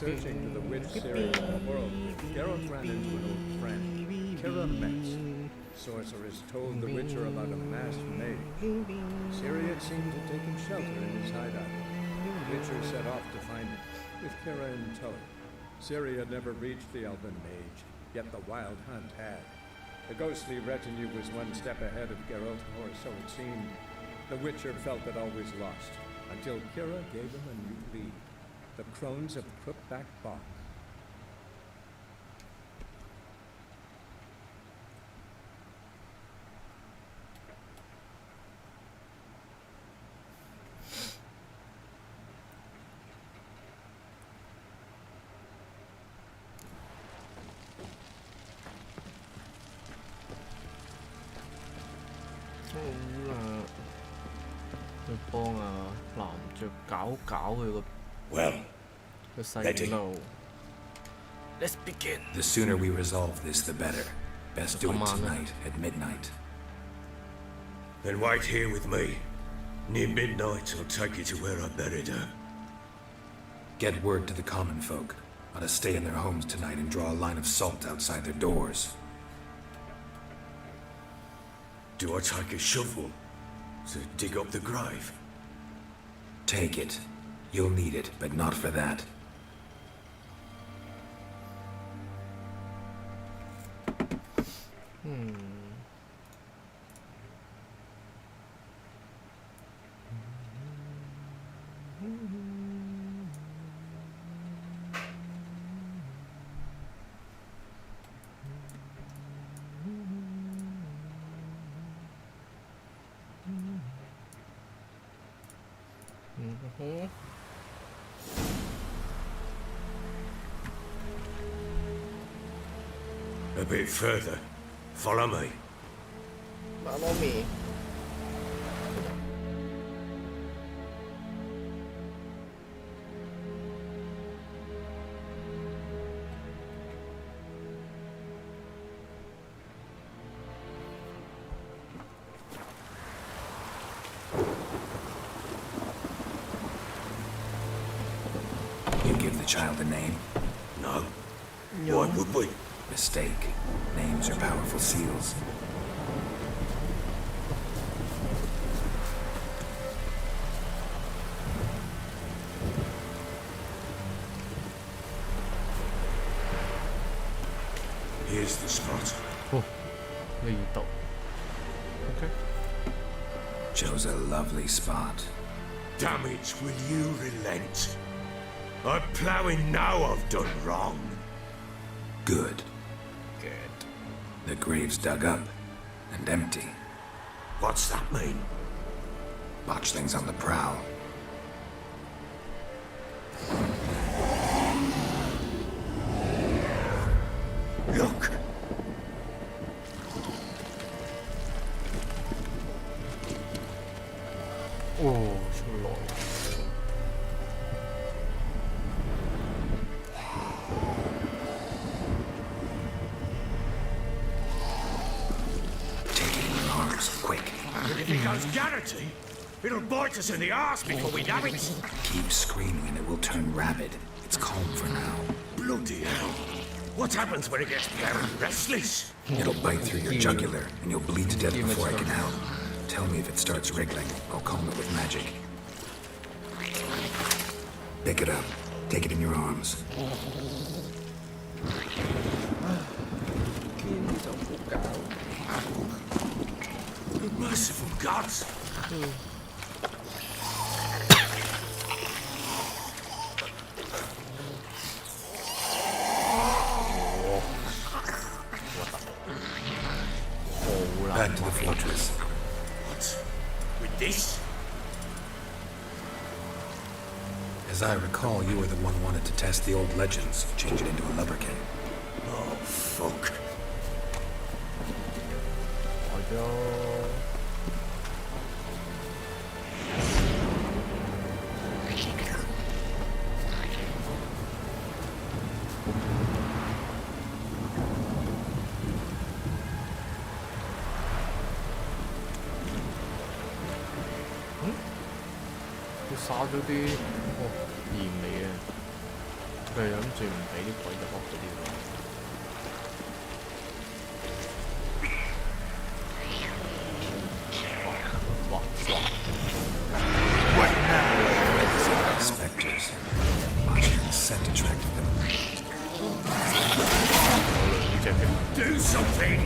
Searching for the witch Syria in the world, Geralt ran into an old friend, Kira Metz. Sorceress told the Witcher about a masked mage. Syria seemed to take him shelter in his hideout. The Witcher set off to find him, with Kira in tow. Syria never reached the elven mage, yet the wild hunt had. The ghostly retinue was one step ahead of Geralt, or so it seemed. The Witcher felt it always lost, until Kira gave him a new lead. The crones of Crookback Bog. Well, Betty. Let's begin. The sooner we resolve this, the better. Best do it tonight at midnight. Then wait here with me. Near midnight, I'll take you to where I buried her. Get word to the common folk. Ought to stay in their homes tonight and draw a line of salt outside their doors. Do I take a shovel to dig up the grave? Take it. You'll need it, but not for that. A bit further. Follow me. Follow me. You give the child a name? No. Why would we? Mistake. Names are powerful seals. Here's the spot. Okay. Chose a lovely spot. Damn it, will you relent? I'm ploughing now I've done wrong. Good. Good. The grave's dug up and empty. What's that mean? Botchlings on the prowl. Look! Oh, so long. Take it in your arms, quick. If it goes Garrity, it'll bite us in the arse before we know it. Keep screaming and it will turn rabid. It's calm for now. Bloody hell. What happens when it gets very restless? It'll bite through your jugular and you'll bleed to death before I can help. Tell me if it starts wriggling. I'll calm it with magic. Pick it up. Take it in your arms. 就唔好搞。Good merciful gods! 好難 Back to the fortress. What? With this? As I recall, you were the one who wanted to test the old legends, change it into a lubberkin. Oh, fuck. 係咯。佢灑咗啲鹽嚟嘅，佢係諗住唔俾啲鬼入屋嗰啲喎。哇哇！ Spectres. Watching the scent attracted them. 呢只嘅 Do something!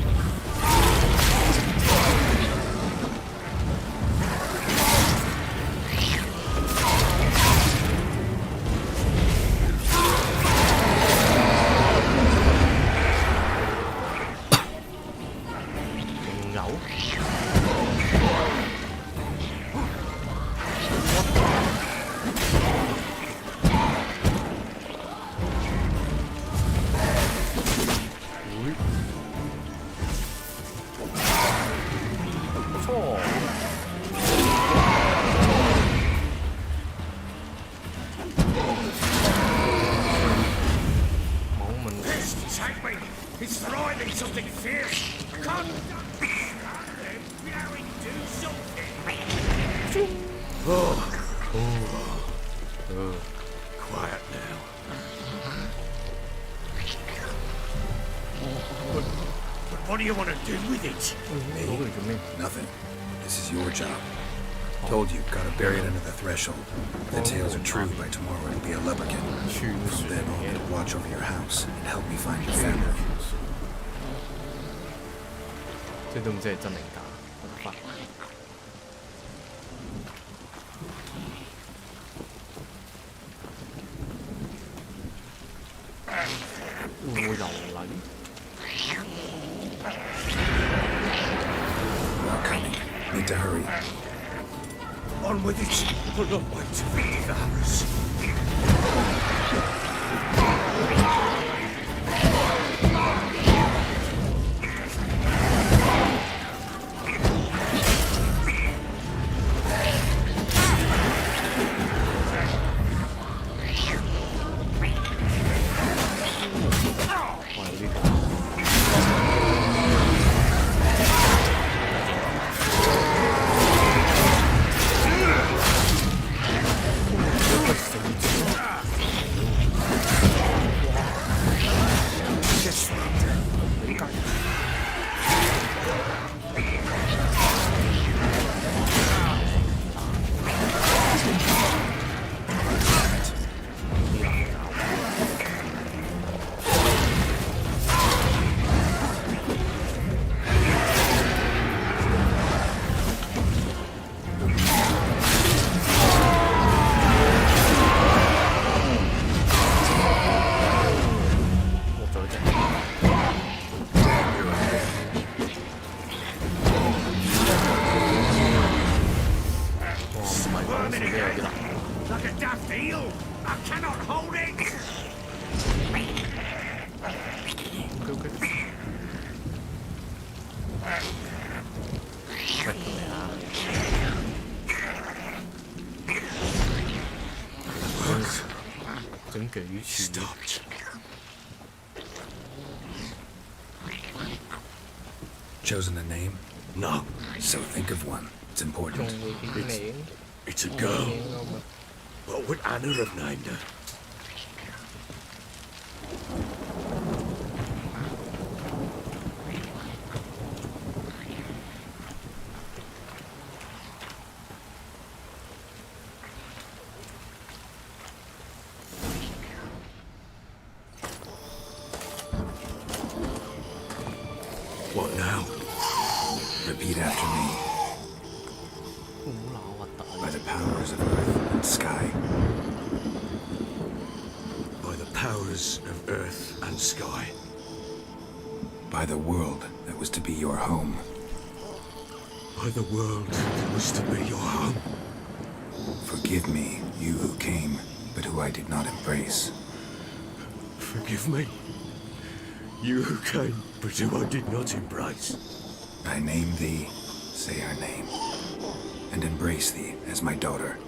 仲有。錯。冇問題。 This, take me! He's thriving something fierce! Come! Do something! Oh. Quiet now. But what do you want to do with it? 攞佢嚟做咩？ Nothing. This is your job. Told you, gotta bury it under the threshold. If the tales are true, by tomorrow it'll be a lubberkin. 傳 From 説 then on, 嘅 it'll watch over your house and help me find your family. 即係都唔知係真定假，我得翻。會唔會流禮？ More coming. Need to hurry. On with it! We'll not wait till we devours. Like a daft eel! I cannot hold it! OK， 喂，做咩啊？整幾次？ Stopped. Chosen a name? No, So think of one. It's 仲 important. 會點名？ it's a 名 girl. 啊嘛。 What would Anna have named her? powers of earth and sky. By the powers of earth and sky. By the world that was to be your home. By the world that was to be your home. Forgive me, you who came, but who I did not embrace. Forgive me. You who came, but who I did not embrace. I name thee, say her name, and embrace thee as my daughter.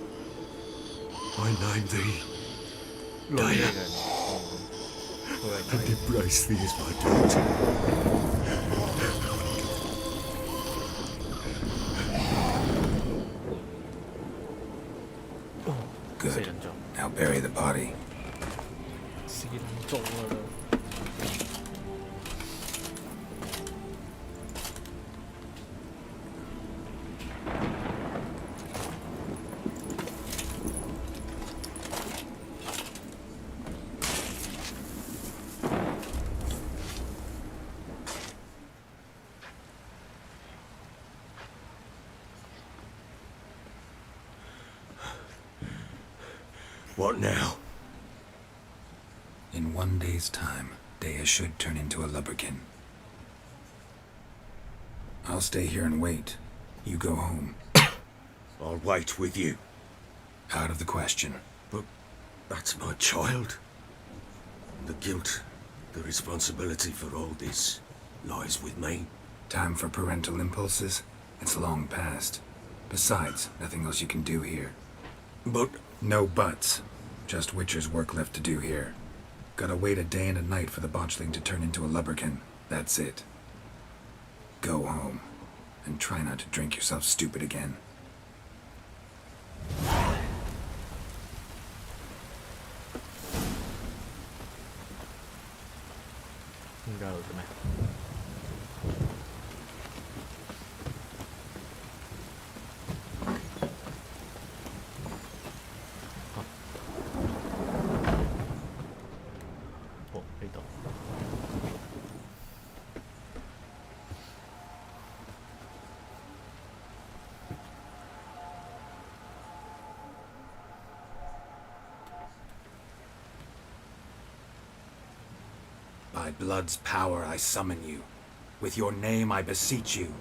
I name thee, 女嘅 Daya, 佢係 and embrace thee as my daughter. Good. 四人組， Now bury the body. 四人組啊都。What now? In 1 day's time, Dea should turn into a lubberkin. I'll stay here and wait. You go home. I'll wait with you. Out of the question. But that's my child. The guilt, the responsibility for all this lies with me. Time for parental impulses? It's long past. Besides, nothing else you can do here. But No buts. Just Witcher's work left to do here. Gotta wait a day and a night for the botchling to turn into a lubberkin. That's it. Go home. And try not to drink yourself stupid again. 點解喺度做咩？哦，呢度。By blood's power I summon you. With your name I beseech you.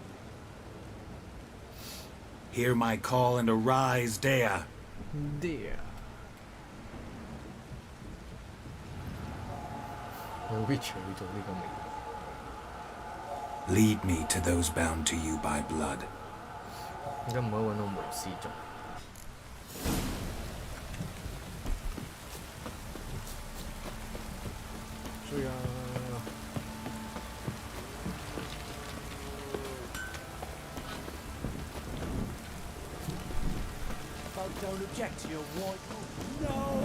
Hear my call and arise, Dea. Dear，我 Witcher 會做呢個名， Lead me to those bound to you by blood. 點解唔可以揾到巫師做？追啊！ Don't object to your white. No!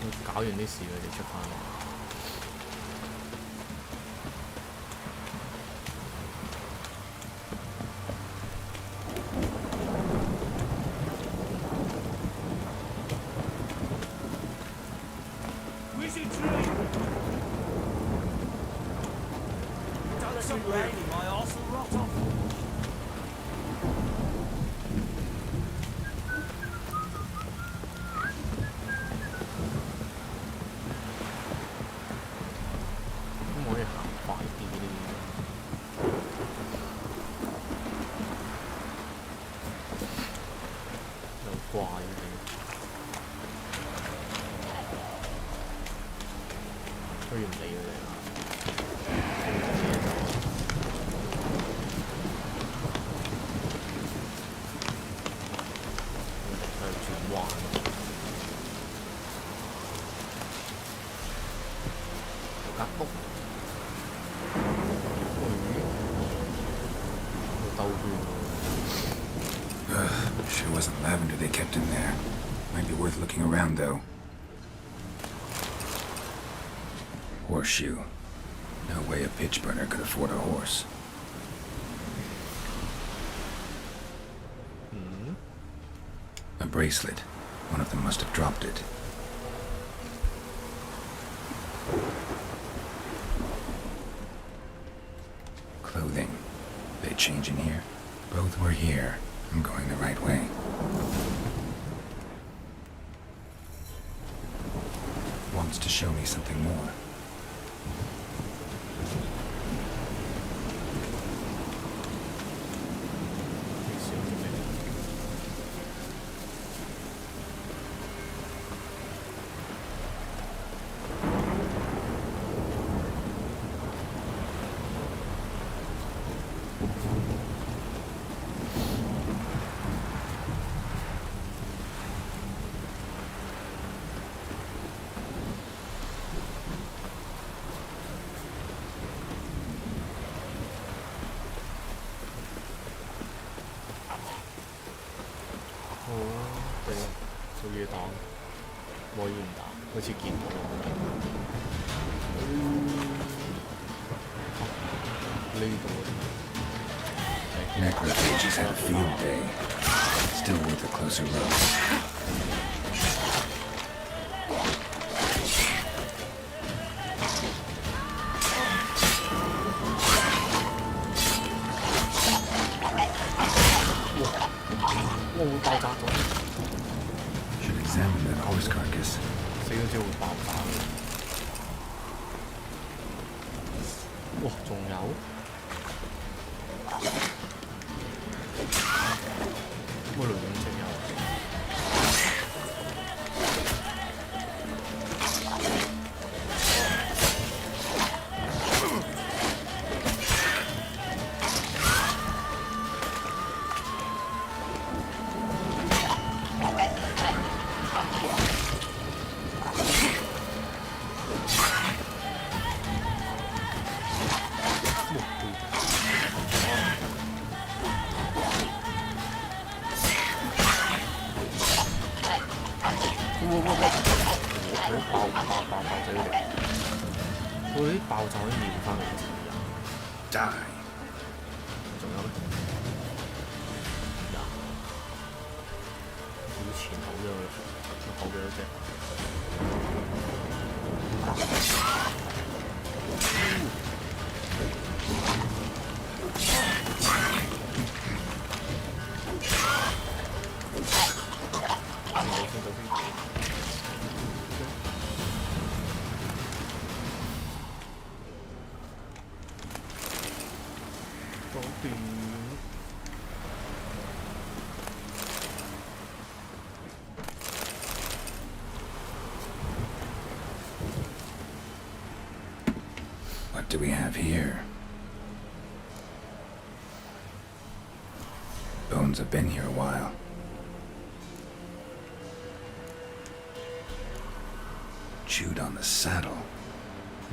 要搞完啲事佢哋出翻嚟。 Wizard tree! Don't stop raining, my arse will rot off. Sure wasn't lavender they kept in there. Might be worth looking around, though. Horseshoe. No way a pitch burner could afford a horse. A bracelet. One of them must have dropped it. Clothing. They change in here? Both were here. I'm going the right way. show me something more. 做嘢檔，可以唔打，好似見到呢度。Necrophages had a field day. Still worth a closer look. Should examine that horse carcass. 死咗之後會爆炸嘅。哇，仲有？乜雷影仲有？我啲爆炸可以秒翻嚟自由。Die. 仲有咩？呀！要前後咗佢，後幾多隻？What do we have here? Bones have been here a while. Chewed on the saddle.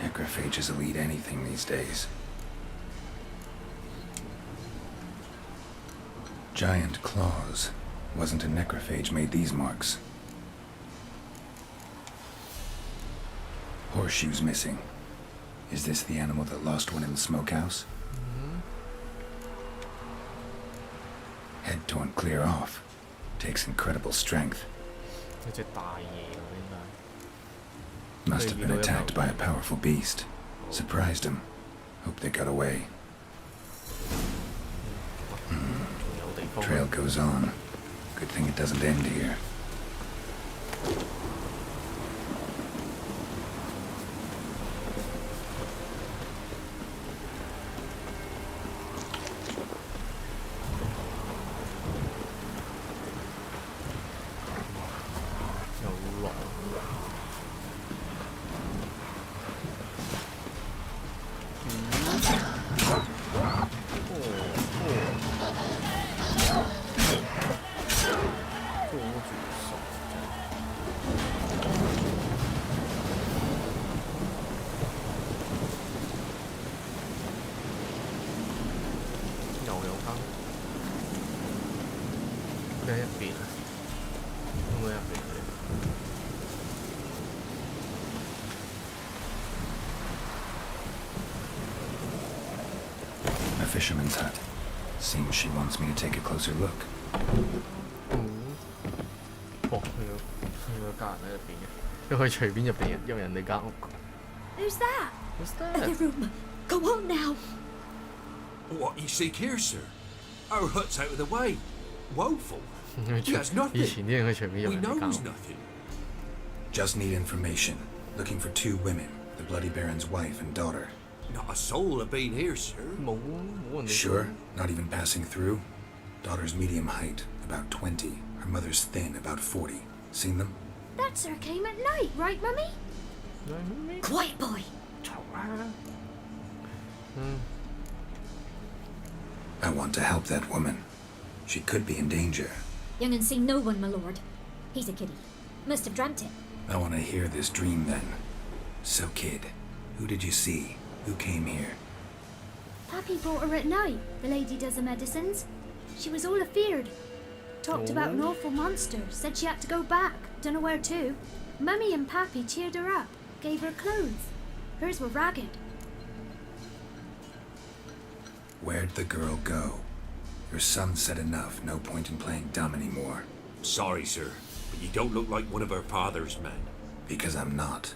Necrophages will eat anything these days. Giant claws. Wasn't a necrophage made these marks. Horseshoes missing. Is this the animal that lost one in the smokehouse? Head torn clear off. Takes incredible strength. 有隻大嘢喎，應該。 Must have been attacked by a powerful beast. Surprised him. Hope they got away. Trail goes on. Good thing it doesn't end here. A fisherman's hut. Seems she wants me to take a closer look. 佢個間喺入邊嘅，你可以隨便入人哋間屋。Who's that? What's The that？ room. Go on now. What you seek here, sir? Our hut's out of the way. Woeful. He has 以前 nothing. 啲人可以隨便入 We 人哋 knows 間屋。 nothing. Just need information. looking for 2 women, the Bloody Baron's wife and daughter. Not a soul have been here, sir. 冇人哋 Sure? Not even passing through? Daughter's medium height, about 20. Her mother's thin, about 40. Seen them? That sir came at night, right, Mummy? 咩 Quiet, boy. 嘈啊！ I want to help that woman. She could be in danger. Young and seen no one, my lord. He's a kiddie. Must have dreamt it. I want to hear this dream then. So, kid, who did you see? Who came here? Pappy brought her at night. The lady does the medicines. She was all afeared. Talked about an awful monster. Said she had to go back. Dunno where to. Mummy and Pappy cheered her up. Gave her clothes. Hers were ragged. Where'd the girl go? Your son said enough. No point in playing dumb anymore. Sorry, sir, but you don't look like one of her father's men. Because I'm not.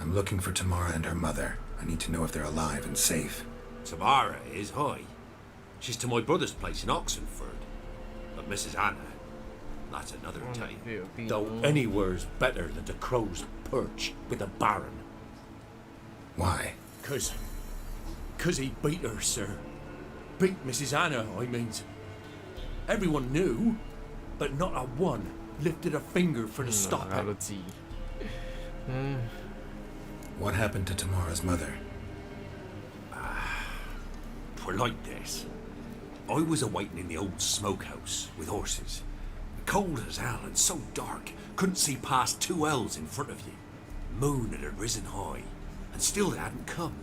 I'm looking for Tamara and her mother. I need to know if they're alive and safe. Tamara is, hi. She's to my brother's place in Oxenford. But Mrs. Anna, that's another tale. Though anywhere's better than the crow's perch with the Baron. Why? 'Cause he beat her, sir. Beat Mrs. Anna, I means. Everyone knew, but not a one lifted a finger for to stop 大家都 it. 知。 What happened to Tamara's mother?'Twere like this. I was awaiting in the old smokehouse with horses. Cold as hell and so dark, couldn't see past 2 ells in front of you. Moon had risen high, and still they hadn't come.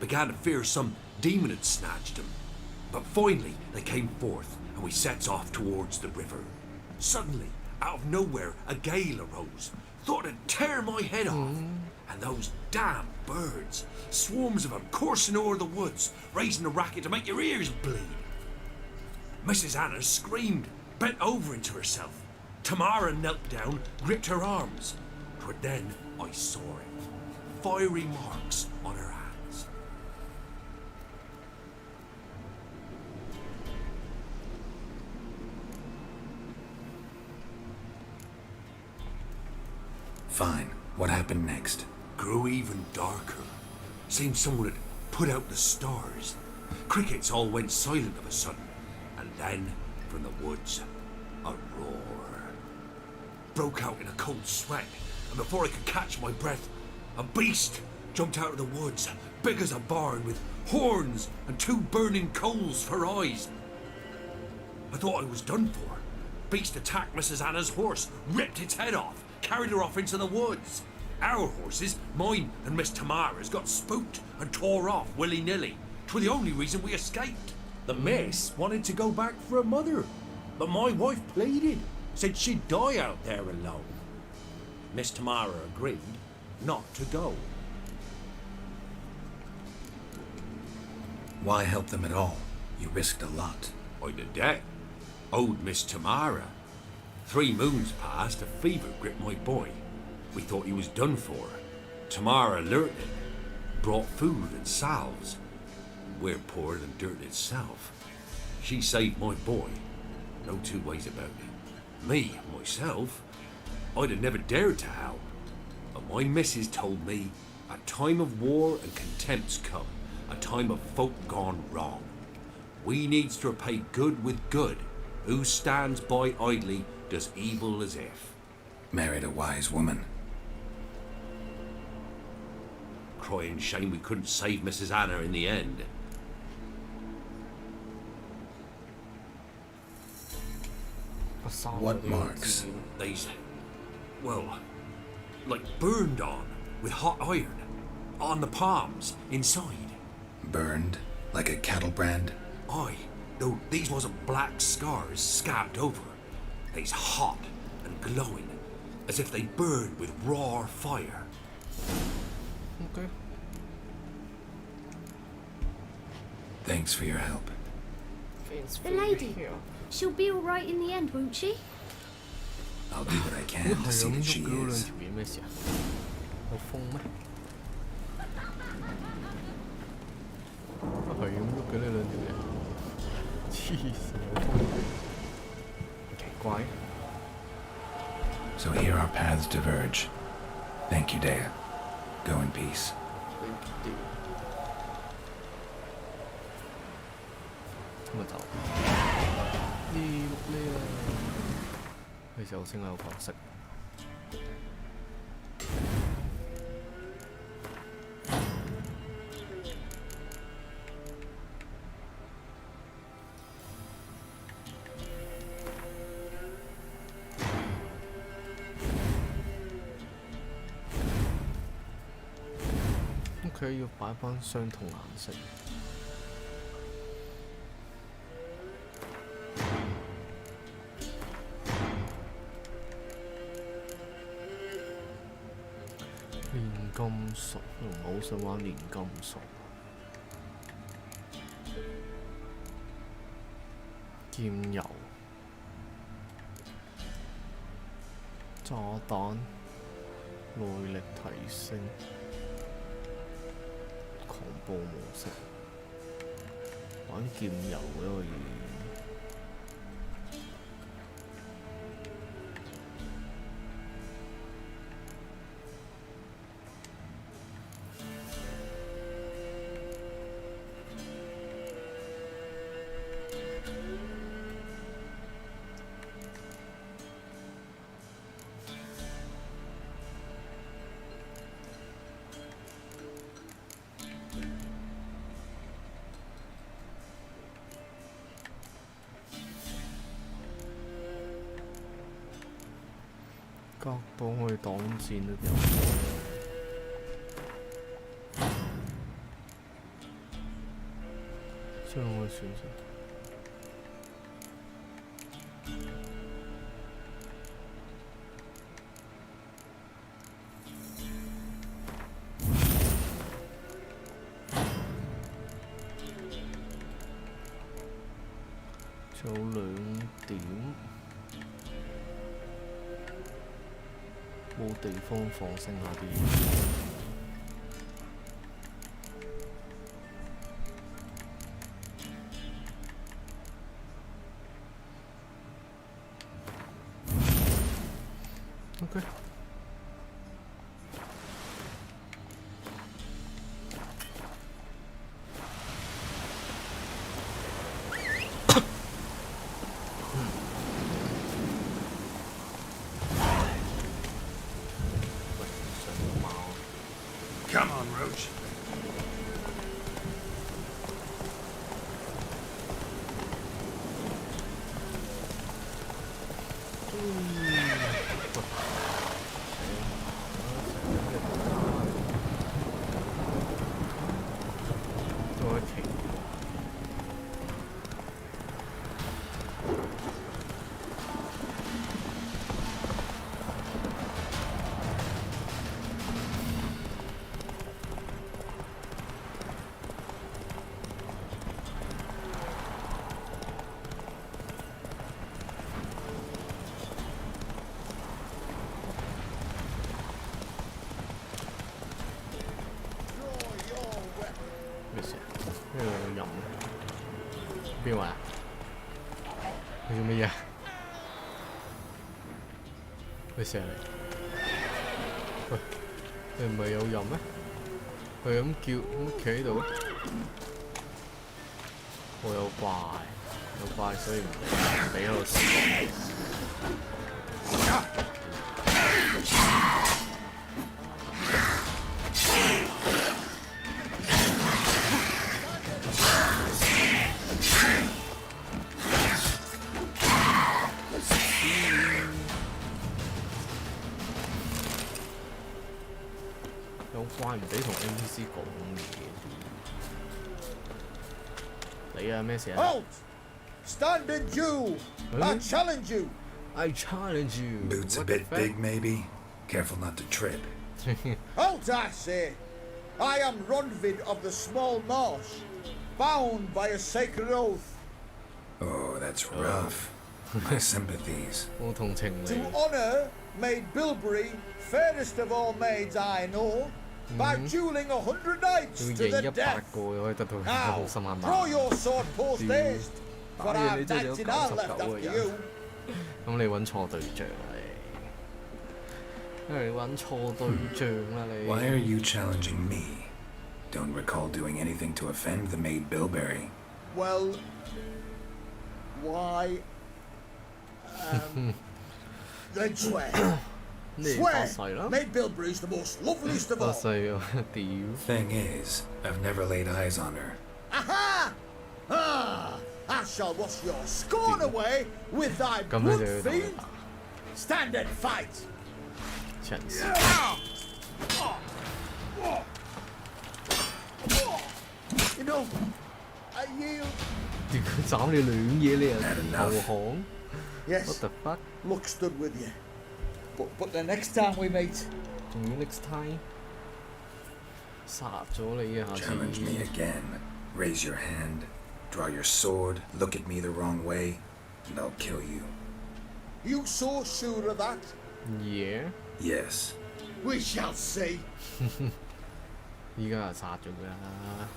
Began to fear some demon had snatched them. But finally they came forth, and we sets off towards the river. Suddenly, out of nowhere, a gale arose. Thought it'd tear my head off. And those damn birds, swarms of them coursing o'er the woods, raising a racket to make your ears bleed. Mrs. Anna screamed, bent over into herself. Tamara knelt down, gripped her arms. But then I saw it. Fiery marks on her hands. Fine. What happened next? Grew even darker. Seemed someone had put out the stars. Crickets all went silent of a sudden. And then, from the woods, a roar. Broke out in a cold sweat, and before I could catch my breath, a beast jumped out of the woods, big as a barn, with horns and 2 burning coals for eyes. I thought I was done for. Beast attacked Mrs. Anna's horse, ripped its head off, carried her off into the woods. Our horses, mine and Miss Tamara's, got spooked and tore off willy-nilly. 'Twere the only reason we escaped. The miss wanted to go back for her mother, but my wife pleaded, said she'd die out there alone. Miss Tamara agreed not to go. Why help them at all? You risked a lot. I'd a debt. Owed Miss Tamara. 3 moons passed, a fever gripped my boy. We thought he was done for. Tamara alerted it, brought food and salves. We're poorer than dirt itself. She saved my boy. No 2 ways about it. Me, myself, I'd have never dared to help. But my missus told me a time of war and contempt's come, a time of folk gone wrong. We needs to repay good with good. Who stands by idly does evil as if. Married a wise woman. Crying shame we couldn't save Mrs. Anna in the end. What marks? They's, well, like burned on with hot iron. On the palms, inside. Burned? Like a cattle brand? Aye, though these wasn't black scars scabbed over. They's hot and glowing, as if they burned with raw fire. OK， Thanks for your help. The lady. She'll be all right in the end, won't she? I'll do what I 呢 can 係 to see 咁 that 喐 she 嘅嗰兩 is. 條嘢咩事啊？有風咩？係咁喐嘅呢兩條嘢，黐線有風，好奇怪。 So here our paths diverge. Thank you, Dea. Go in peace. 咁咪走。呢首先有角色。OK， 要擺翻相同顏色。煉金術，我唔好想玩煉金術。劍油、炸彈、耐力提升。狂暴模式，玩劍油都可以。角度可以擋箭都有。將我選擇。仲有2點。冇地方放剩下啲嘢。OK。Come on, Roach.邊位啊？你做乜嘢？佢射嚟。喂，你唔係有人咩？佢咁叫咁企喺度。我有怪，所以唔俾我試。怪唔俾同 NPC 講嘢。你啊，咩事啊 Halt! Stand in Jew! I challenge you! I challenge you. Boots a bit big, maybe? Careful not to trip. Halt, I say! I am Ronvid of the Small Marsh, bound by a sacred oath. Oh, that's rough. My sympathies. 我同情你。 To honour Maid Bilberry, fairest of all maids I know, by duelling 100 knights 要 to 贏 the 100 death. 個又可以得到 Now, 好心眼 draw your sword post haste, for 打完 I've 你真係有 19 left 99個 after 人。 you. 咁你揾錯對象啦因為你揾錯對象啦你。Why are you challenging me? Don't recall doing anything to offend the maid Bilberry. Well, why? Then swear. 你發誓 Swear. 啦， Maid Bilberry's the most loveliest of 發 all. 誓啊！屌， Thing is, I've never laid eyes on her. Aha! Ah! I shall wash your scorn away with thy 咁樣就 blood 要同佢 fiend. 打， Stand and fight. 人事 You know, I yield. 屌佢斬你兩嘢你 Had 又 enough. 投降 Yes, ？What the fuck？ luck stood with you. But the next time we meet, 仲要 next time 殺咗你啊！下 Challenge me 次 again. Raise your hand. Draw your sword. Look at me the wrong way. And I'll kill you. you so sure of that? yeah， Yes. We shall see. 依家就殺咗佢啦！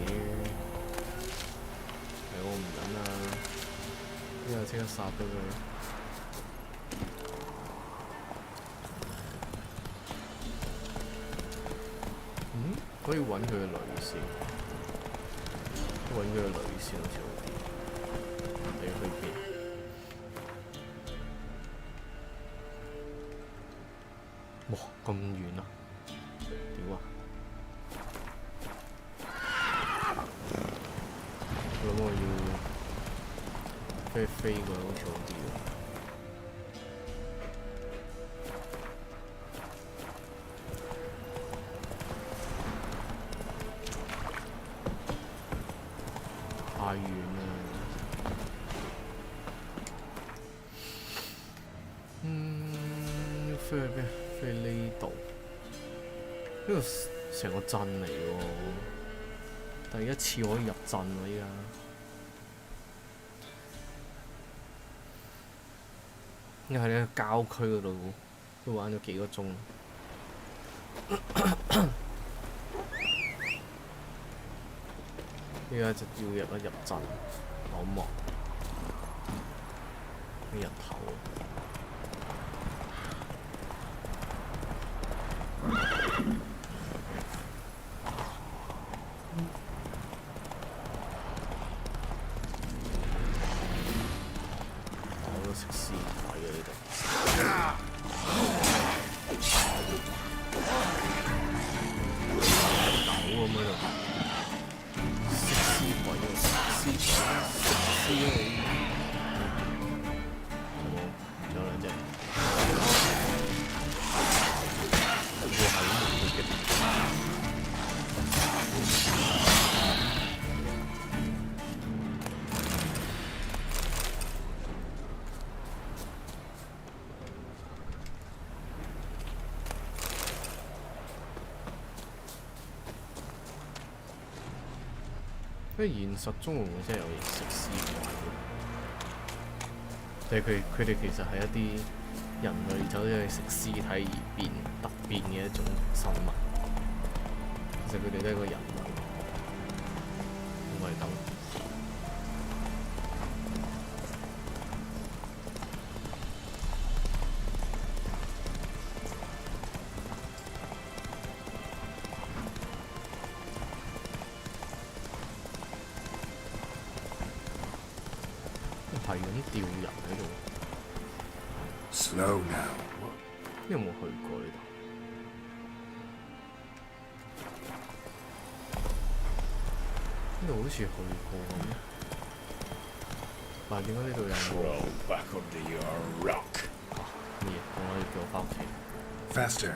屌，係我唔忍啦！依家即刻殺咗佢！嗯，可以揾佢嘅女先，揾佢嘅女先好似好啲。你去邊？哇，咁遠啊！屌啊！我諗我要飛過去好似好啲喎。太遠啦。飛去邊？飛呢度。呢個成個鎮嚟喎，第一次可以入鎮喎依家。因為喺呢個郊區嗰度都玩咗幾個鐘。依家就要入鎮，好忙。日頭。我都食屍體嘅呢度。狗咁喺度。食屍鬼啊！食屍鬼，食屍你。有冇？仲有兩隻。個係咁嚟嘅。因為現實中會唔會真係有食屍鬼嘅？定係佢哋其實係一啲人類走咗去食屍體而突變嘅一種生物？其實佢哋都係個人類，唔係咁。係咁吊人喺度， Slow now. 有冇去過呢度？呢度好似去過咁，但係點解呢度有冇 Crawl back under your rock. 嘢？我可以叫我翻屋企。 Faster.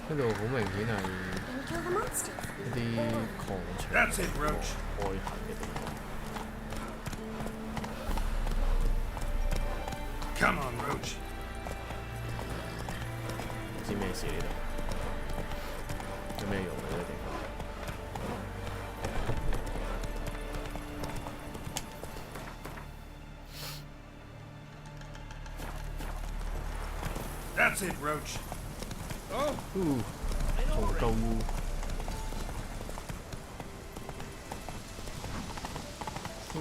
呢度好明顯係 Gonna kill the monster. 一啲礦場 That's it, Roach. 開墾嘅地方。 Come on, Roach. 唔知咩事呢度？有咩用嘅呢個地方？ That's it, Roach. 仲高，好似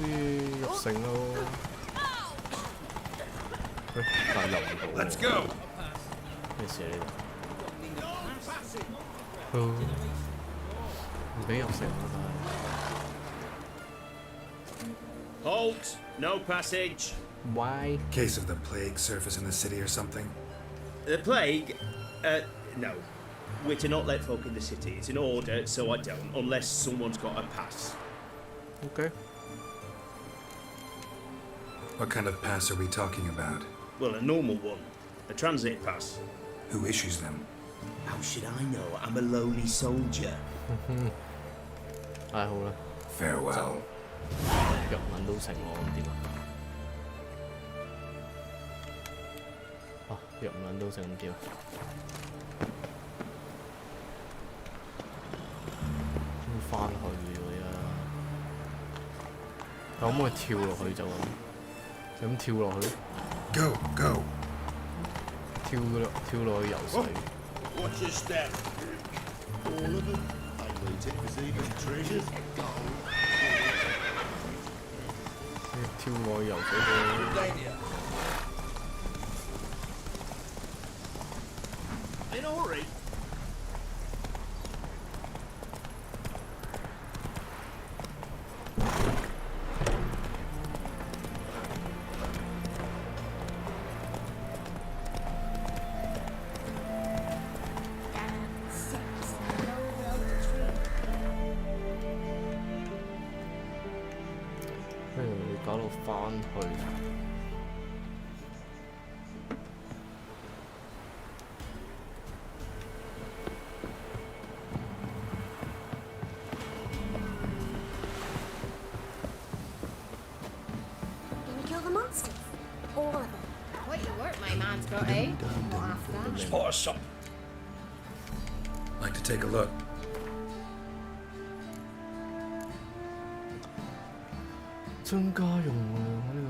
入城咯。喂，但係入唔到 Let's 喎， go. 咩事呢度？唔俾入城啊！但係 Halt! No passage. why？ Case of the plague surface in the city or something? The plague? No. We're to not let folk in the city. It's an order, so I don't, unless someone's got a pass. OK， What kind of pass are we talking about? Well, a normal one. A transit pass. Who issues them? How should I know? I'm a lowly soldier. 唉好啦， Farewell. 入撚到城喎，咁點啊？啊，入唔撚到城咁點啊？要翻去喎而家，可唔可以跳落去就咁跳落去？ Go, go. 跳落去游水。 Watch your step. All of them. I wait it for even treasures. 跳落去游水嘅。 Danger. In a hurry. Six. Low road tree. 跟住搞到翻去。 Gonna kill the monsters. All of them. Quite the work my man's got, eh? Not half that. Spot us up. Like to take a look. 增加用喎呢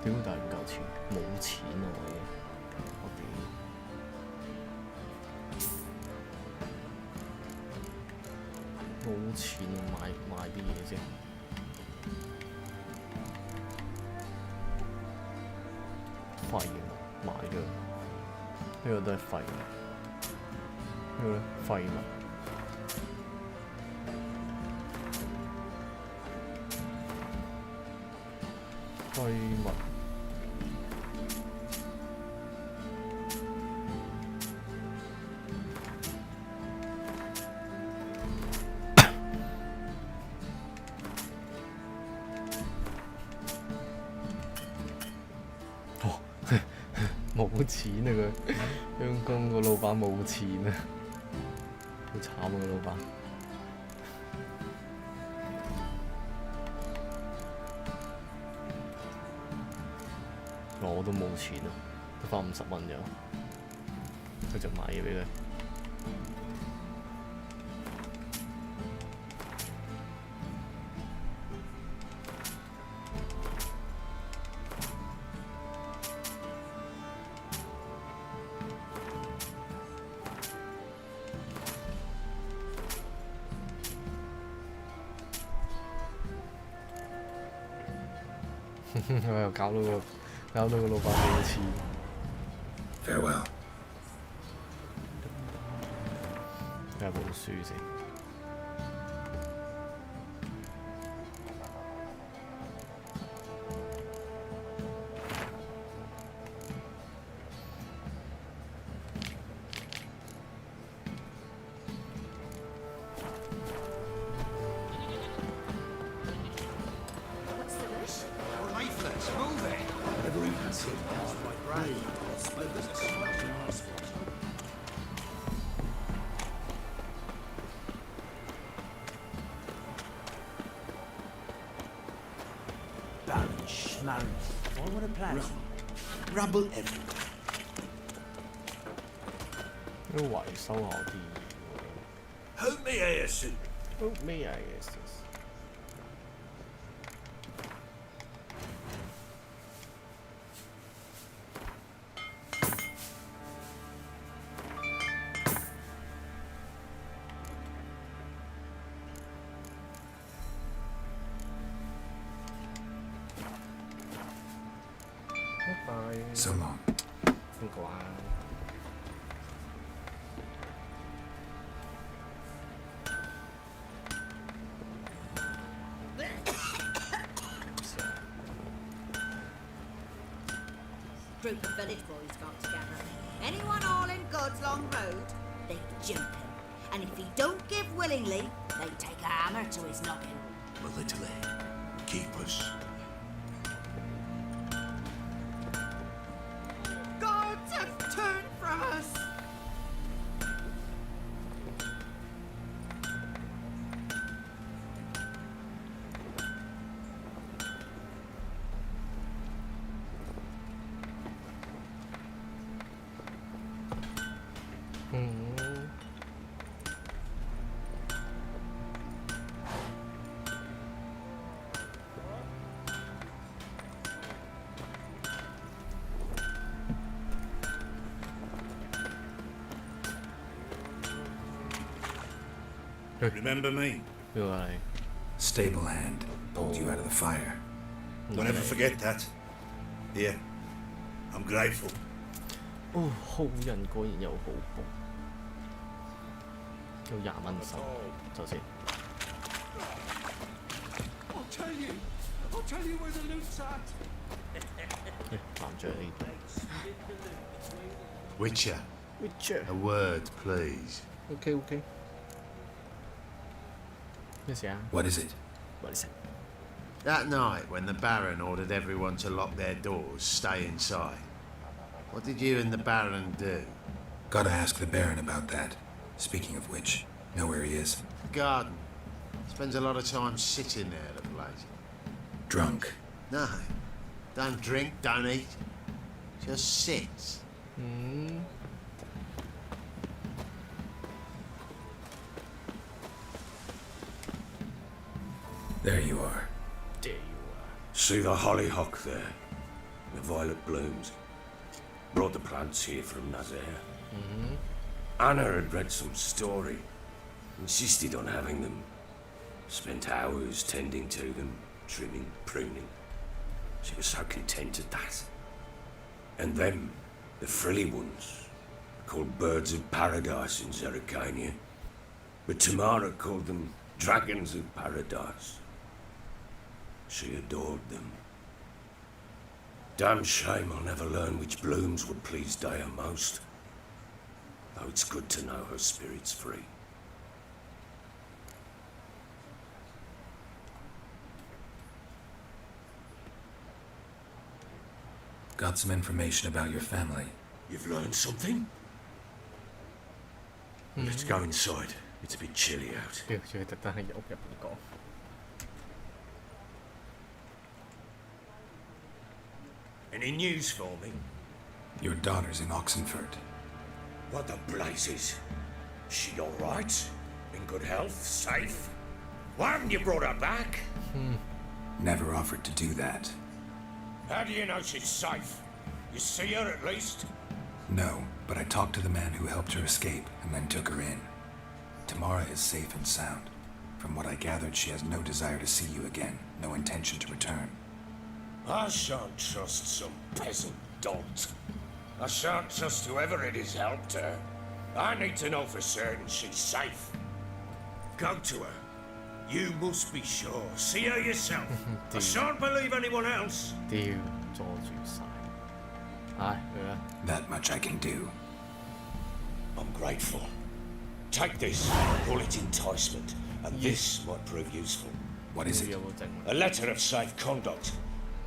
個，點解但係唔夠錢？冇錢啊我屌！冇錢啊，買啲嘢先。廢嘅，買咗，呢個都係廢物。呢個咧廢物。 廢物。哦，冇錢啊佢，香港個老闆冇錢啊，好慘啊個老闆。 我都冇錢啊，得返50蚊咋，佢就買嘢俾佢。我又搞到個老闆冇錢。 Farewell. 睇下本書先。What's the rush? Lifeless, move it. Never even seen past my grave. Splendid cars. Baron Schmarren. Forward a plan. Rubble everywhere. 要維修下啲嘢 Help me, Ayerson. 喎。咩啊？Yes。拜。 So long. 邊個啊？Group of village boys got together. Anyone all in God's long road, they jump him. And if he don't give willingly, they take a hammer to his noggin. Military. Keepers. Gods have turned from us. Remember me? 邊個啊你？ Stable hand pulled you out of the fire. Don't ever forget that. Here, I'm grateful. 哦，好人果然有好報，要20蚊手，走先。 I'll tell you where the loot's at. 男爵呢度。 Witcher, Witcher。 a word, please. OK。咩事啊？ What is it? What is it？ That night when the Baron ordered everyone to lock their doors, stay inside. What did you and the Baron do? Gotta ask the Baron about that. Speaking of which, know where he is? Garden. Spends a lot of time sitting there, the place. Drunk. No. Don't drink, don't eat. Just sits. There you are. There you are。 See the hollyhock there? The violet blooms. Brought the plants here from Nazaire. Anna had read some story. Insisted on having them. Spent hours tending to them, trimming, pruning. She was so content at that. And them, the frilly ones, called birds of paradise in Zerrikania. But Tamara called them dragons of paradise. She adored them. Damn shame I'll never learn which blooms would please Dea most. Though it's good to know her spirit's free. Got some information about your family. You've learned something? Let's go inside. It's a bit chilly out. 屌，仲要特登喺屋入邊講。 Any news for me? Your daughter's in Oxenford. What the blazes? She all right? In good health? Safe? Why haven't you brought her back? Never offered to do that. How do you know she's safe? You see her at least? No, but I talked to the man who helped her escape and then took her in. Tamara is safe and sound. From what I gathered, she has no desire to see you again, no intention to return. I shan't trust some peasant dolt. I shan't trust whoever it is helped her. I need to know for certain she's safe. Go to her. You must be sure. See her yourself. I shan't believe anyone else. 屌，阻住晒。唉，佢啦。 That much I can do. I'm grateful. Take this. Call it enticement. And this might prove useful. What is it? 有冇整？ A letter of safe conduct.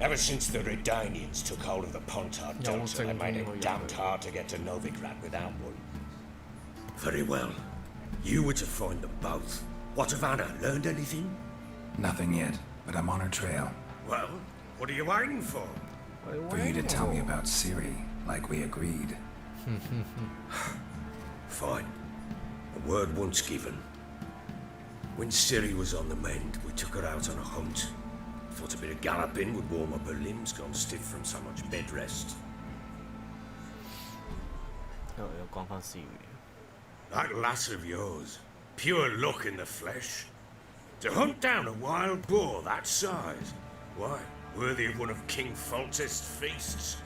Ever since the Redanians took hold of the Pontard Delta, they made it damned hard to get to Novigrad without one. Very well. You were to find them both. What of Anna? Learned anything? Nothing yet, but I'm on her trail. Well, what are you waiting for? For you to tell me about Ciri, like we agreed. Fine. A word once given. When Ciri was on the mend, we took her out on a hunt. Thought a bit of galloping would warm up her limbs, gone stiff from so much bed rest. 又講翻 Siri。 That lass of yours, pure luck in the flesh. To hunt down a wild boar that size, why, worthy of one of King Foltest's feasts.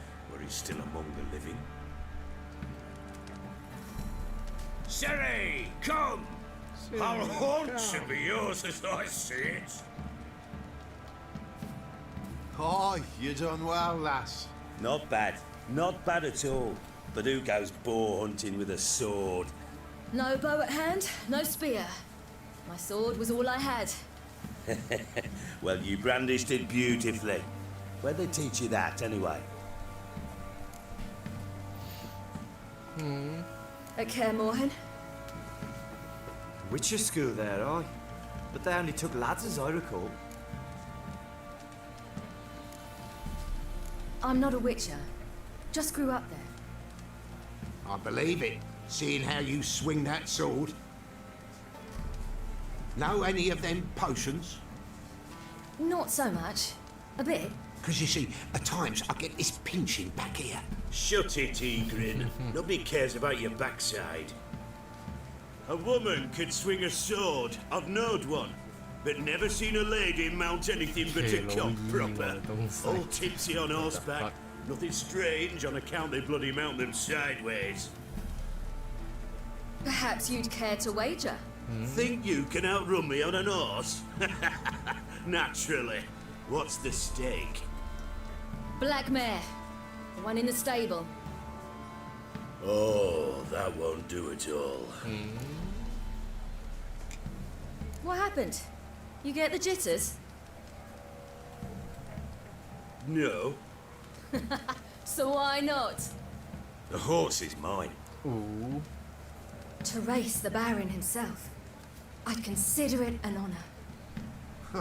he's still among the living. Siri, come! Our haunt should be yours as I see it. Oh, you done well, lass. Not bad. Not bad at all. But who goes boar hunting with a sword? No bow at hand, no spear. My sword was all I had. Well, you brandished it beautifully. Where'd they teach you that, anyway? At Kaer Morhen. Witcher school there, aye. But they only took lads as I recall. I'm not a witcher. Just grew up there. I believe it, seeing how you swing that sword. Know any of them potions? Not so much. A bit. Because you see, at times I get this pinching back here. Shut it, Egrin. Nobody cares about your backside. A woman could swing a sword. I've knowed one. But never seen a lady mount anything but a cock proper. All tipsy on horseback. Nothing strange on account they bloody mount them sideways. Perhaps you'd care to wager? Think you can outrun me on an horse? Naturally. What's the stake? Black mare. The one in the stable. Oh, that won't do at all. What happened? You get the jitters? No. So why not? The horse is mine. Ooh. To race the Baron himself. I'd consider it an honour.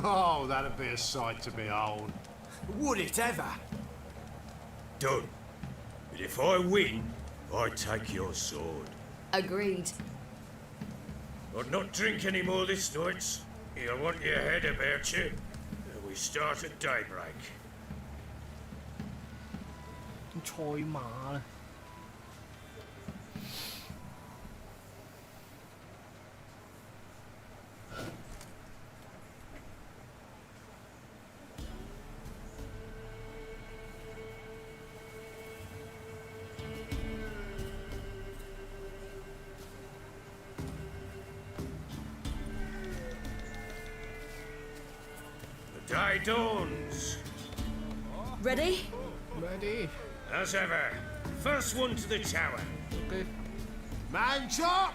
Oh, that'd be a sight to behold. Would it ever? Done. But if I win, I take your sword. Agreed. I'd not drink any more this night. You'll want your head about you. We start at daybreak. 賽馬啦。The day dawns. Ready? Ready? As ever. First one to the tower. OK。 Man chop!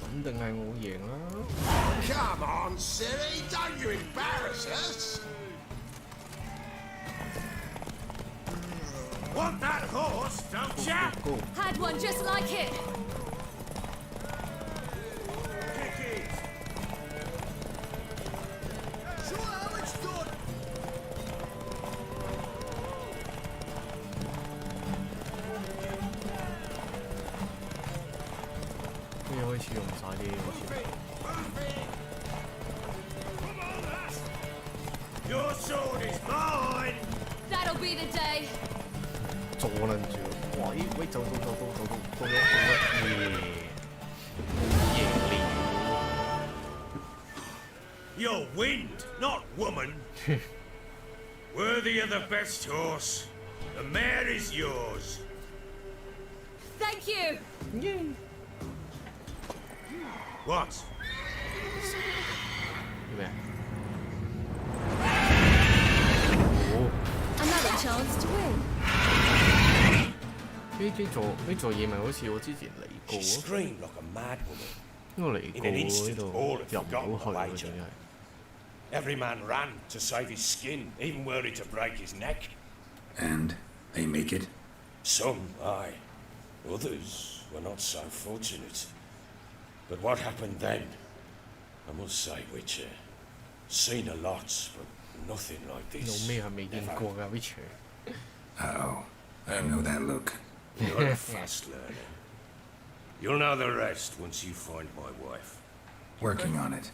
肯定係我贏啦。Come on, silly, don't you embarrass us! Want that horse, don't ya? Go. Had one just like it. Kick it. Show how it's done. 跟住開始用晒啲好似。 Your sword is mine. That'll be the day. 阻撚住，喂喂，走咗，耶！贏了。 You're wind, not woman. Worthy of the best horse. The mare is yours. Thank you. What? 咩？ Another chance to win. 呢座嘢咪好似我之前嚟過 She 咯， screamed like a mad woman. 因為嚟 In 過 an 呢 instant, 度 all had 入唔 forgotten 到 the 去喎， wager. 真係。 Every man ran to save his skin, even were it to break his neck. And they make it? Some, aye. Others were not so fortunate. But what happened then? I must say, Witcher, seen a lot, but nothing like 有 this. 咩係未見過㗎 Witcher？ Uh-oh. I know that look. You're a fast learner. You'll know the rest once you find my wife. Working on it.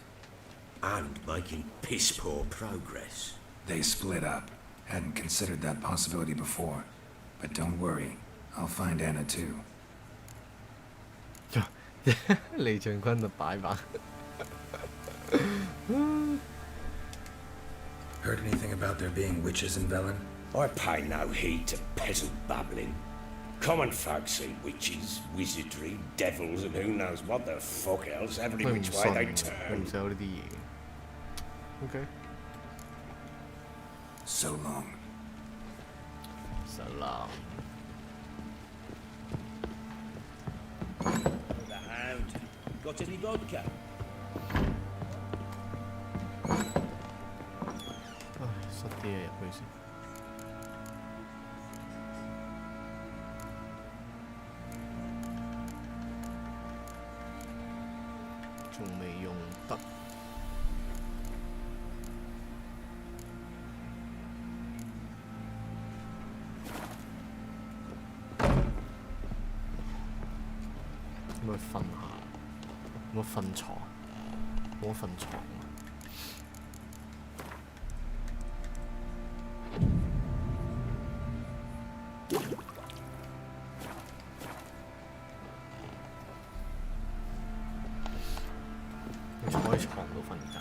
And making piss-poor progress. They split up. Hadn't considered that possibility before. But don't worry. I'll find Anna too. 李俊坤就擺板。Heard anything about there being witches in Velen? I pay no heed to peasant babbling. Common folk see witches, wizardry, devils, and who knows what the fuck else every 佢唔 which 信 way they 嘅，佢 turn. 唔使有呢啲嘢嘅。OK， So long. So long。 The Hound. Got any vodka? 唉，塞啲嘢入去先。仲未用得。可唔可以瞓下？可唔可以瞓床？可唔可以瞓床啊？你坐喺床度瞓覺。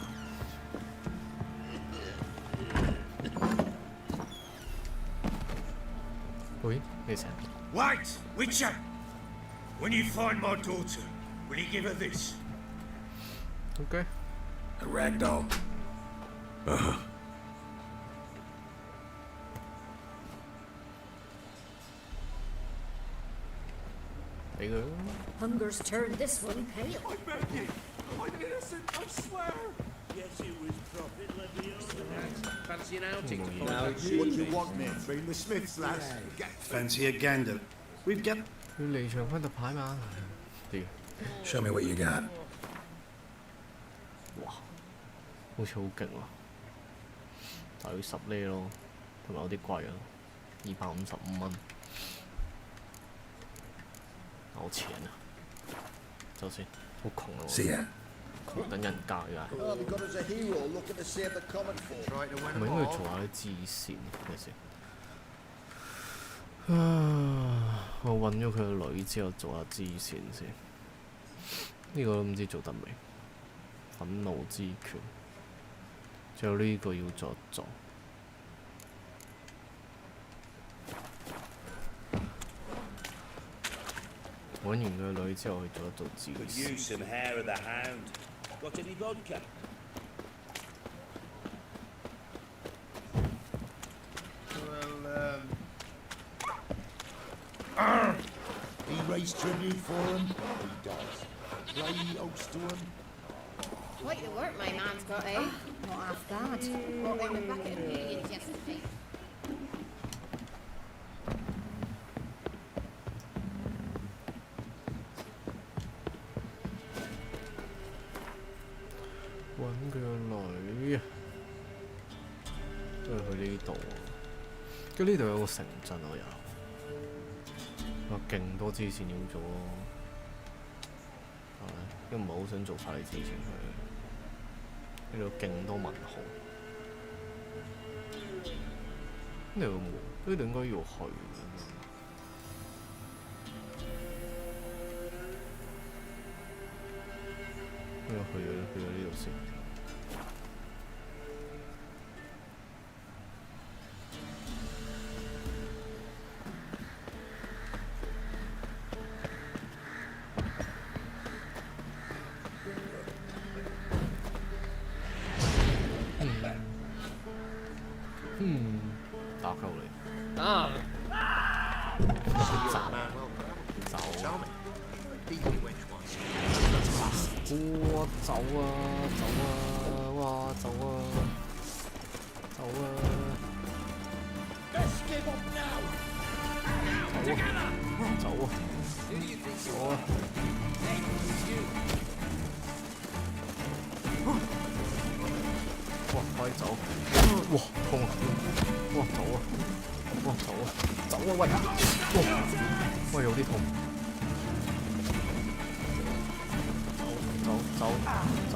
喂，咩事啊？ Wait, Witcher! When you find my daughter, will you give her this? OK。 A rag doll. 俾佢。 Hunger's turned this one pale. I beg you! I'm innocent, I swear! Yes, it was Prophet Leviosa. Fancy an outing to Now, what do you want, me? Bring the Smiths, lads. Fancy a gander? We've got 要離場分特牌嘛？屌， Show me what you got. 哇，好似好勁喎，大約10呢咯，同埋有啲貴啊，255蚊，有錢啊！走先，好窮啊！ See ya. 窮等人格㗎， Oh, we got us a hero looking to save the common folk. try to 唔 win 係 them 應該 all. 做下啲支線咩先？啊！我揾咗佢個女之後做下支線先，呢個都唔知做得未？憤怒之權，仲有呢個要做一做。揾完佢個女之後，去做一做支 Could 線。 use some hair of the Hound. Got any vodka? Well, He raised tribute for him. He does. Play oats to him. Quite the work my man's got, eh? Not half bad. Brought in a bucket of millions yesterday.揾佢個女啊，都係去呢度啊。跟住呢度有個城鎮我有勁多支線要做咯。係，因為唔係好想做晒你之前去。呢度勁多文豪。呢度有冇？呢度應該要去嘅。去咗呢度先。打鳩你。啊！走。 哇！走啊！走啊！哇！走啊！走啊！走啊！走啊！走啊！哇！快走！哇！痛啊！哇！走啊！哇！走啊！走啊！喂！哇！喂！有啲痛。 走！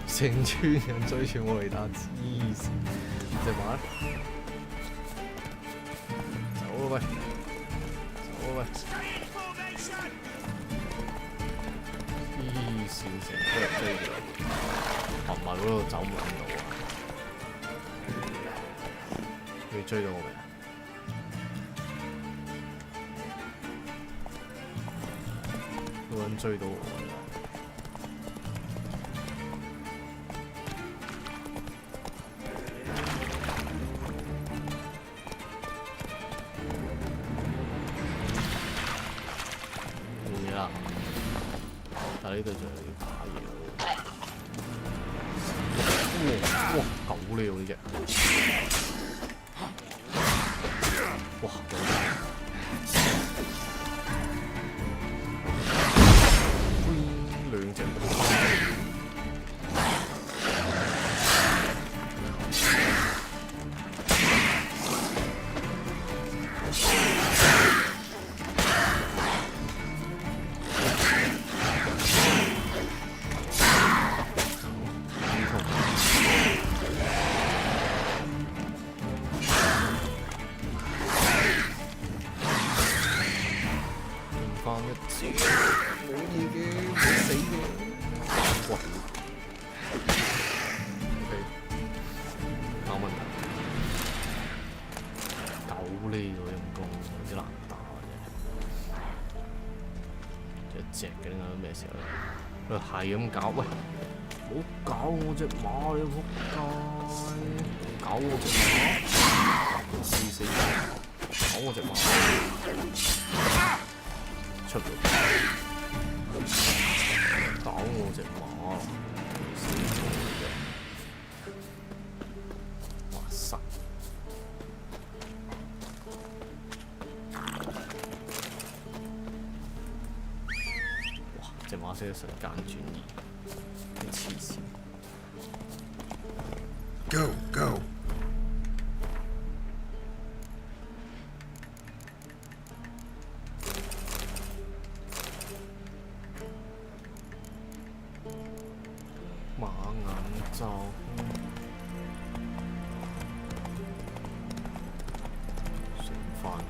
成村人追住我嚟打，黐線！隻馬，走啊喂！走啊喂！黐線！線成都係追住我，唔係嗰度走唔到啊！你追到我未？嗰個人追到我啦！冇嘢啦，但係呢度仲有要打嘢喎！哇！狗嚟喎呢隻！哇！兩隻都翻一次，冇嘢嘅，冇死嘅。哇！OK，冇問題。狗呢個陰公有啲難打啫，一隻嘅點解咩時候咧？係咁搞，喂！唔好搞我隻馬，你仆街！搞我隻馬，試死！搞我隻馬！出嚟！搞我隻馬！死我嘅！哇塞！哇！隻馬識得瞬間轉移，你黐線 Go, go. 馬眼罩，上翻去。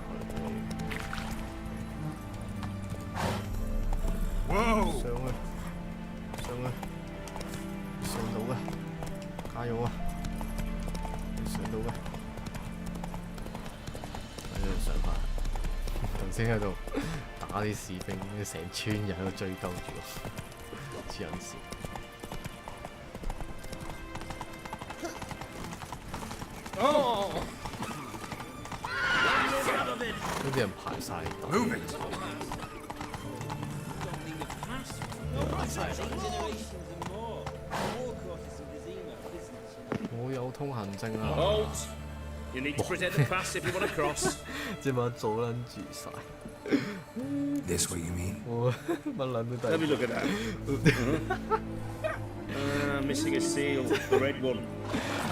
Whoa! 上去，上去，上到嘅，加油啊！上到嘅，喺度上翻。頭先喺度打啲士兵，成村人喺度追鳩住我，黐撚線。Oh! 呢啲人排晒隊。 Move it! 排晒隊。我有通行證啊！ Halt! You need to present the pass if you want to cross. 隻馬阻撚住晒。This what you mean? 我乜撚都得。 Let me look at that. Missing a seal, the red one.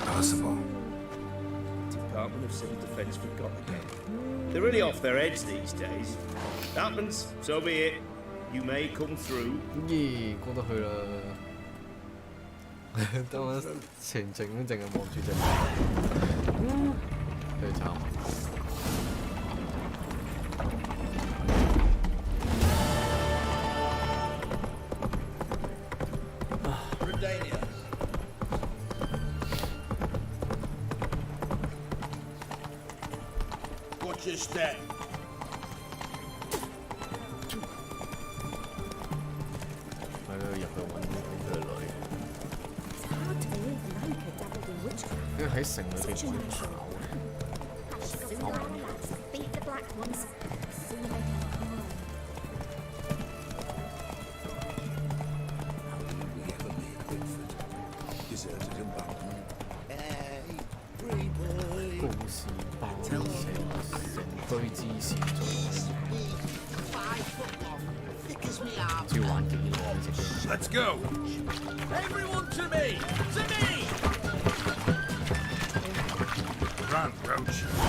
Possible. Department of Civil Defence forgot again. They're really off their heads these days. Happens, so be it. You may come through. 耶，過得去啦。等我前程都淨係望住隻馬，真係慘。Watch your step. 喺度入去揾佢女。因為喺城裏邊冇得跑嘅，跑唔到。 故事爆成堆芝士做要玩幾耐呢隻 game？ Let's go! Everyone to me! To me! Run, Roach. 好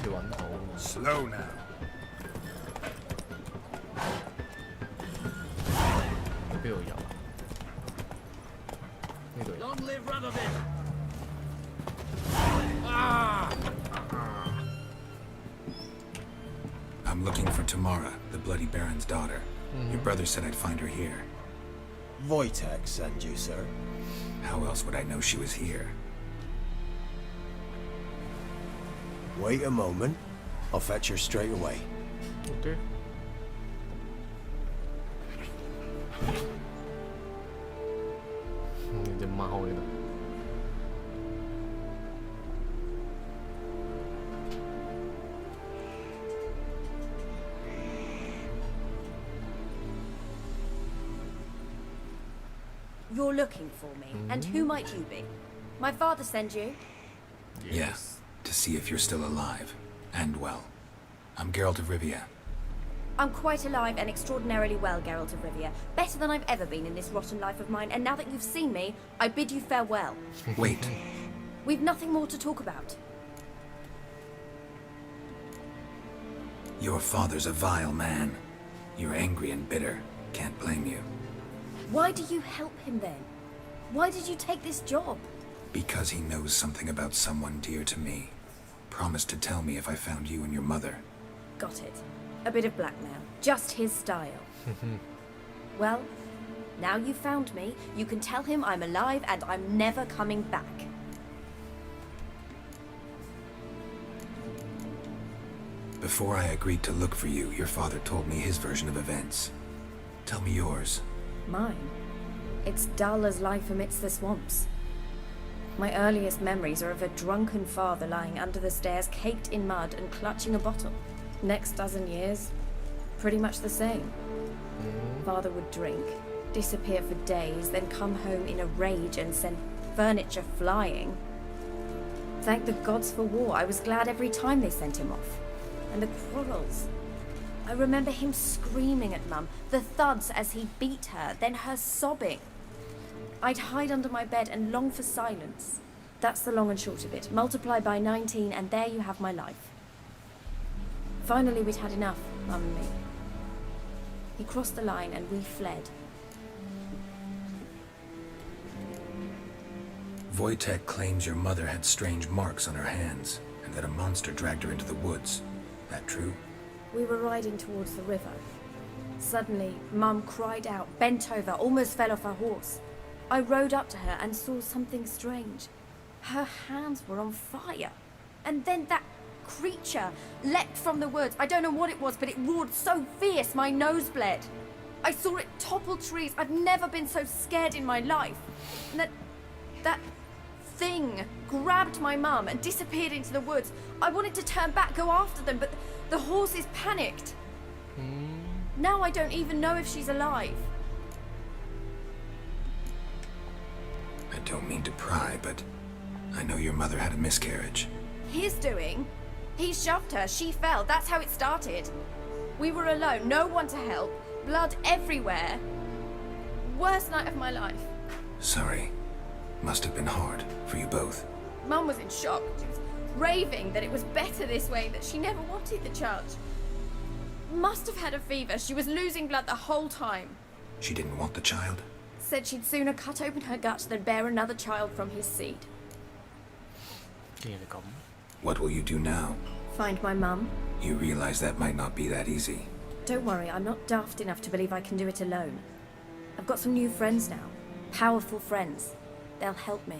似揾到。Slow now. 喺邊度入啊？呢度有。 Long live Radovid! I'm looking for Tamara, the Bloody Baron's daughter. Your brother said I'd find her here. Wojtek send you, sir? How else would I know she was here? Wait a moment. I'll fetch her straight away. 오케이. 이제 마을이다. You're looking for me, and who might you be? My father send you? Yeah, to see if you're still alive. And well. I'm Geralt of Rivia. I'm quite alive and extraordinarily well, Geralt of Rivia. Better than I've ever been in this rotten life of mine, and now that you've seen me, I bid you farewell. Wait. We've nothing more to talk about. Your father's a vile man. You're angry and bitter. Can't blame you. Why do you help him then? Why did you take this job? Because he knows something about someone dear to me. Promised to tell me if I found you and your mother. Got it. A bit of blackmail. Just his style. Well, now you've found me, you can tell him I'm alive and I'm never coming back. Before I agreed to look for you, your father told me his version of events. Tell me yours. Mine? It's dull as life amidst the swamps. My earliest memories are of a drunken father lying under the stairs, caked in mud and clutching a bottle. Next dozen years, pretty much the same. Father would drink, disappear for days, then come home in a rage and send furniture flying. Thank the gods for war. I was glad every time they sent him off. And the quarrels. I remember him screaming at Mum, the thuds as he beat her, then her sobbing. I'd hide under my bed and long for silence. That's the long and short of it. Multiply by 19 and there you have my life. Finally we'd had enough, Mum and me. He crossed the line and we fled. Wojtek claims your mother had strange marks on her hands, and that a monster dragged her into the woods. That true? We were riding towards the river. Suddenly, Mum cried out, bent over, almost fell off her horse. I rode up to her and saw something strange. Her hands were on fire. And then that creature leapt from the woods. I don't know what it was, but it roared so fierce my nose bled. I saw it topple trees. I've never been so scared in my life. And that thing grabbed my mum and disappeared into the woods. I wanted to turn back, go after them, but the horses panicked. Now I don't even know if she's alive. I don't mean to pry, but I know your mother had a miscarriage. His doing? He shoved her, she fell, that's how it started. We were alone, no one to help, blood everywhere. Worst night of my life. Sorry. Must have been hard for you both. Mum was in shock. She was raving that it was better this way, that she never wanted the charge. Must have had a fever. She was losing blood the whole time. She didn't want the child? Said she'd sooner cut open her gut than bear another child from his seed. What will you do now? Find my mum. You realize that might not be that easy. Don't worry, I'm not daft enough to believe I can do it alone. I've got some new friends now. Powerful friends. They'll help me.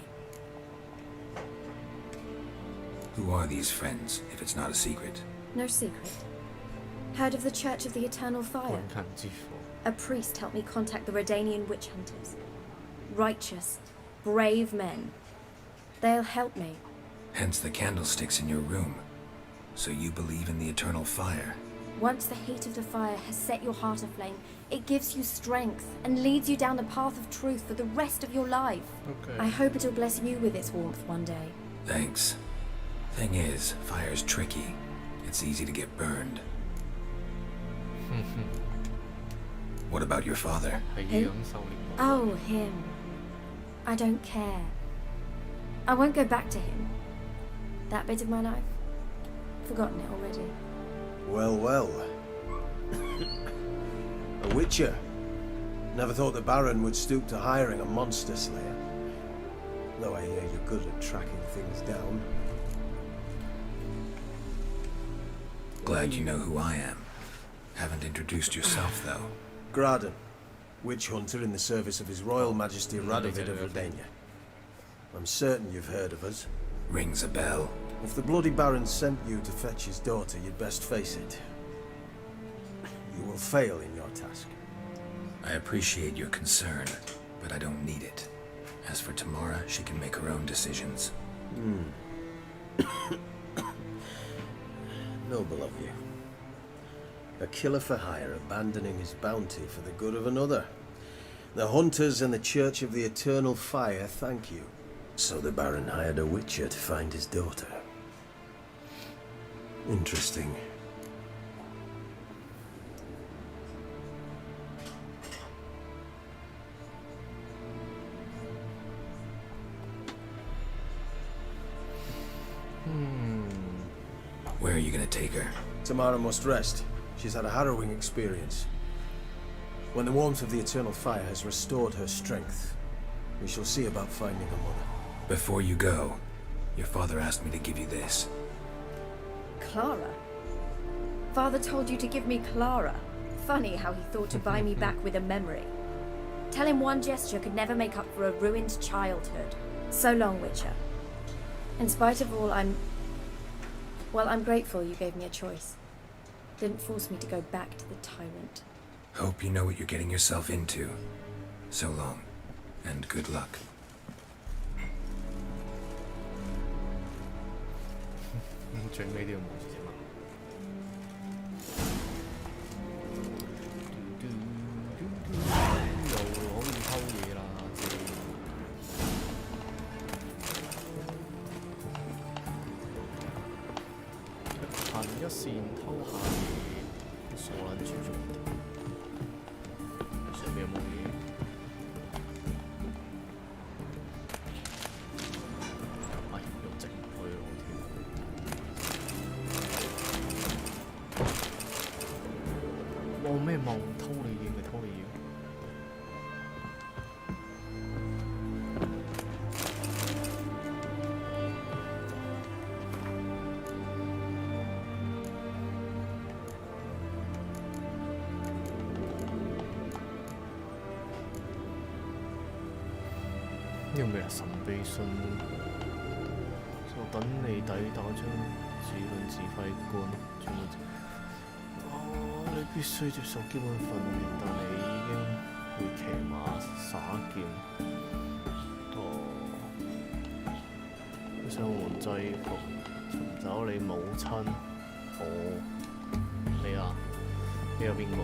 Who are these friends, if it's not a secret? No secret. Heard of the Church of the Eternal Fire? A priest helped me contact the Redanian witch hunters. Righteous, brave men. They'll help me. Hence the candlesticks in your room. So you believe in the eternal fire? Once the heat of the fire has set your heart aflame, it gives you strength and leads you down the path of truth for the rest of your life. Okay. I hope it'll bless you with its warmth one day. Thanks. Thing is, fire's tricky. It's easy to get burned. What about your father? Oh, him. I don't care. I won't go back to him. That bit of my life? Forgotten it already. Well, well. A witcher. Never thought the Baron would stoop to hiring a monster slayer. Though I hear you're good at tracking things down. Glad you know who I am. Haven't introduced yourself, though. Graden. witch hunter in the service of His Royal Majesty Radovid of Redania. I'm certain you've heard of us. Rings a bell. If the Bloody Baron sent you to fetch his daughter, you'd best face it. You will fail in your task. I appreciate your concern, but I don't need it. As for Tamara, she can make her own decisions. Noble of you. A killer for hire abandoning his bounty for the good of another. The hunters and the Church of the Eternal Fire thank you. So the Baron hired a witcher to find his daughter. Interesting. Where are you gonna take her? Tamara must rest. She's had a harrowing experience. When the warmth of the Eternal Fire has restored her strength, we shall see about finding her mother. Before you go, your father asked me to give you this. Clara? Father told you to give me Clara. Funny how he thought to buy me back with a memory. Tell him one gesture could never make up for a ruined childhood. So long, Witcher. In spite of all, I'm grateful you gave me a choice. Didn't force me to go back to the tyrant. Hope you know what you're getting yourself into. So long, and good luck.最尾呢個模式啫嘛。又可以偷嘢啦，行一線偷下嘢，傻撚住做唔到。上面有冇嘢？哎，又直唔去咯，我天！望咩望？偷你嘢咪偷你嘢。呢個咪係神秘信，就等你抵打張指論指揮官，將你必須接受基本訓練，但你已經會騎馬耍劍。你想換制服，尋找你母親。你啊，你有邊個嘅？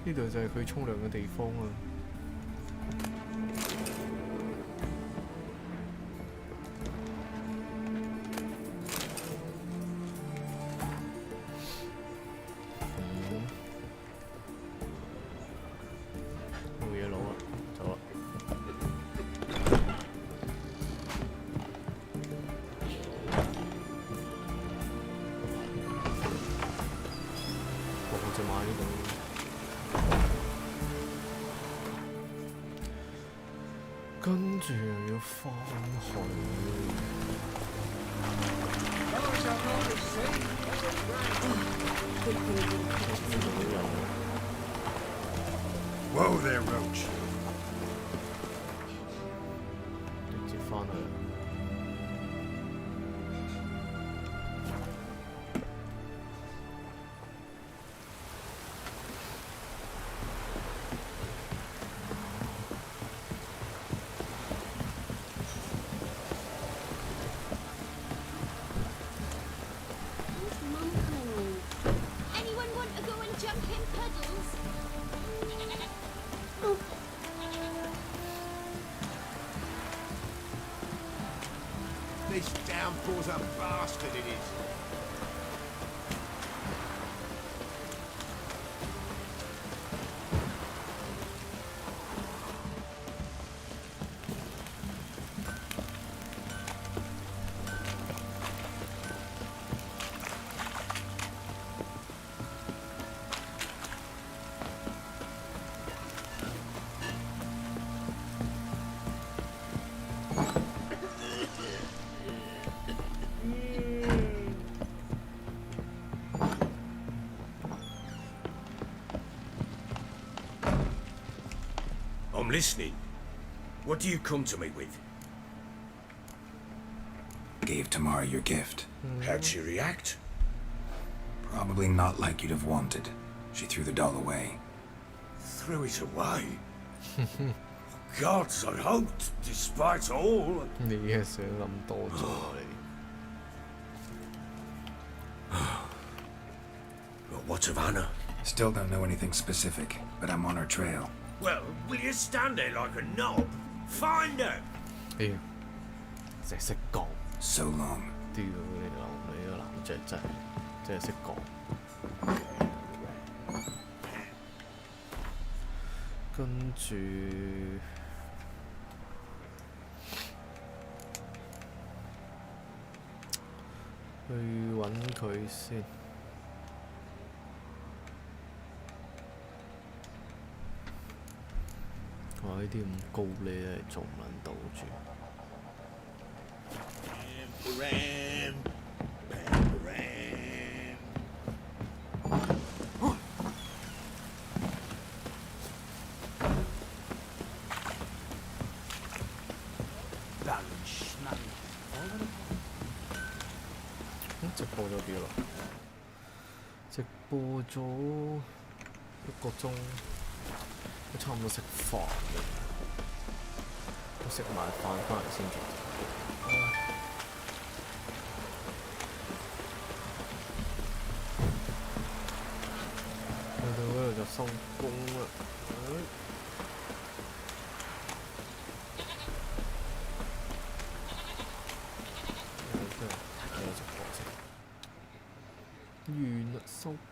呢度就係佢沖涼嘅地方啊！冇嘢攞啦，走啦！我隻馬呢度。跟住又要翻去。Whoa there, Roach. 直接翻去。This downpour's a bastard, it is. listening. What do you come to me with? Gave Tamara your gift. How'd she react? Probably not like you'd have wanted. She threw the doll away. Threw it away? Gods, I hoped, despite all. 你嘅想諗多咗你。Well, what of Anna? Still don't know anything specific, but I'm on her trail. Well, will you stand there like a knob? Find her! 屌，成日識講。 So long. 屌你老味個男仔真係識講。跟住去揾佢先。哇！呢啲咁高呢，做唔撚到住。Ram,直播咗幾耐？直播咗1個鐘，都差唔多食飯啦。我食埋飯翻嚟先做。去到嗰度就收工啦。